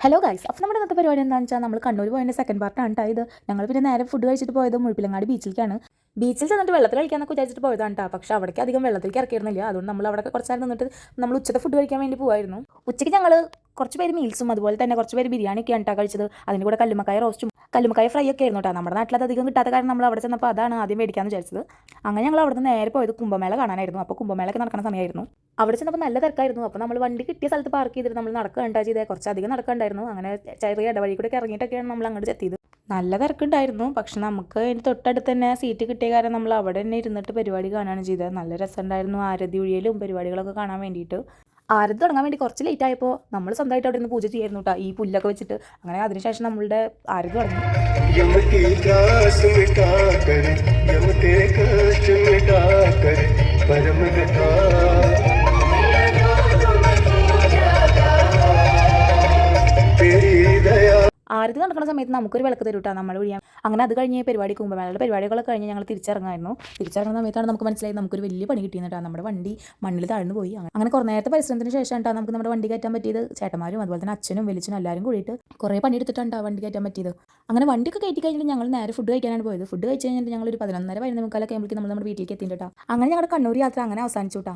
Hello guys, അപ്പോൾ നമ്മുടെ ഇന്നത്തെ പരിപാടി എന്താണെന്ന് വെച്ചാൽ നമ്മൾ കണ്ണൂർ പോയതിൻ്റെ സെക്കൻഡ് പാർട്ടാണ് കേട്ടോ ഇത്. ഞങ്ങൾ പിന്നെ നേരെ ഫുഡ് കഴിച്ചിട്ട് പോയത് മുഴുപ്പിലങ്ങാടി ബീച്ചിലേക്കാണ്. ബീച്ചിൽ ചെന്നിട്ട് വെള്ളത്തിൽ കളിക്കാമെന്നൊക്കെ വിചാരിച്ചിട്ട് പോയതാണ് കേട്ടോ. പക്ഷേ അവിടേക്ക് അധികം വെള്ളത്തിലേക്ക് ഇറക്കിയിരുന്നില്ല. അതുകൊണ്ട് നമ്മൾ അവിടെ കുറച്ച് നേരം നിന്നിട്ട് നമ്മൾ ഉച്ചത്തെ ഫുഡ് കഴിക്കാൻ വേണ്ടി പോകുമായിരുന്നു. ഉച്ചയ്ക്ക് ഞങ്ങൾ കുറച്ച് പേര് മീൽസും അതുപോലെ തന്നെ കുറച്ച് പേര് ബിരിയാണിയൊക്കെയാണ് കേട്ടോ കഴിച്ചത്. അതിൻ്റെ കൂടെ കല്ലുമ്മക്കായ റോസ്റ്റും കല്ലുമ്മക്കായ ഫ്രൈ ഒക്കെ ആയിരുന്നു കേട്ടോ. നമ്മുടെ നാട്ടിൽ അത് അധികം കിട്ടാത്ത കാരണം നമ്മൾ അവിടെ ചെന്നപ്പോൾ അതാണ് ആദ്യം മേടിക്കാമെന്ന് വിചാരിച്ചത്. അങ്ങനെ ഞങ്ങൾ അവിടെ നിന്ന് നേരെ പോയത് കുംഭമേള കാണാനായിരുന്നു. അപ്പോൾ കുംഭമേളയൊക്കെ നടക്കുന്ന സമയമായിരുന്നു. അവിടെ ചെന്നപ്പോൾ നല്ല തിരക്കായിരുന്നു. അപ്പോൾ നമ്മൾ വണ്ടി കിട്ടിയ സ്ഥലത്ത് പാർക്ക് ചെയ്തിട്ട് നമ്മൾ നടക്കുകയുണ്ടാ ചെയ്തത്. കുറച്ചധികം നടക്കണ്ടായിരുന്നു. അങ്ങനെ ചെറിയ ഇടവഴി കൂടെ ഇറങ്ങിയിട്ടൊക്കെയാണ് നമ്മൾ അങ്ങോട്ട് എത്തിയത്. നല്ല തിരക്കുണ്ടായിരുന്നു. പക്ഷെ നമുക്ക് അതിന് തൊട്ടടുത്ത് തന്നെ സീറ്റ് കിട്ടിയ കാരണം നമ്മൾ അവിടെ തന്നെ ഇരുന്നിട്ട് പരിപാടി കാണുകയാണ് ചെയ്തത്. നല്ല രസമുണ്ടായിരുന്നു. ആരതി ഒഴിയലും പരിപാടികളൊക്കെ കാണാൻ വേണ്ടിയിട്ട്. ആരതി തുടങ്ങാൻ വേണ്ടി കുറച്ച് ലേറ്റ് ആയപ്പോൾ നമ്മൾ സ്വന്തമായിട്ട് അവിടെ നിന്ന് പൂജ ചെയ്യായിരുന്നു കേട്ടോ, ഈ പുല്ലൊക്കെ വെച്ചിട്ട്. അങ്ങനെ അതിനുശേഷം നമ്മളുടെ ആരതി തുടങ്ങി. ആരതി നടക്കുന്ന സമയത്ത് നമുക്കൊരു വിളക്ക് തരും കേട്ടോ, നമ്മൾ വഴിയാം. അങ്ങനെ അത് കഴിഞ്ഞ് പരിപാടി കുംഭമേളയുടെ പരിപാടികളൊക്കെ കഴിഞ്ഞ് ഞങ്ങൾ തിരിച്ചിറങ്ങുന്ന സമയത്താണ് നമുക്ക് മനസ്സിലായി നമുക്കൊരു വലിയ പണി കിട്ടിയെന്നിട്ടാണ്. നമ്മുടെ വണ്ടി മണ്ണിൽ താഴ്ന്നു പോയി. അങ്ങനെ കുറേ നേരത്തെ പരിശ്രമത്തിന് ശേഷം കേട്ടോ നമുക്ക് നമ്മുടെ വണ്ടി കയറ്റാൻ പറ്റിയത്. ചേട്ടന്മാരും അതുപോലെ തന്നെ അച്ഛനും വലിച്ചനും എല്ലാവരും കൂടിയിട്ട് കുറേ പണിയെടുത്തിട്ടാണ് വണ്ടി കയറ്റാൻ പറ്റിയത്. അങ്ങനെ വണ്ടിയൊക്കെ കയറ്റി കഴിഞ്ഞിട്ട് ഞങ്ങൾ നേരെ ഫുഡ് കഴിക്കാനാണ് പോയത്. ഫുഡ് കഴിച്ച് കഴിഞ്ഞിട്ട് ഞങ്ങൾ ഒരു 11:30 15 മുക്കാലൊക്കെ ആകുമ്പോഴേക്കും നമ്മൾ നമ്മുടെ വീട്ടിലേക്ക് എത്തിയിട്ടാ. അങ്ങനെ ഞങ്ങളുടെ കണ്ണൂർ യാത്ര അങ്ങനെ അവസാനിച്ചു കേട്ടോ.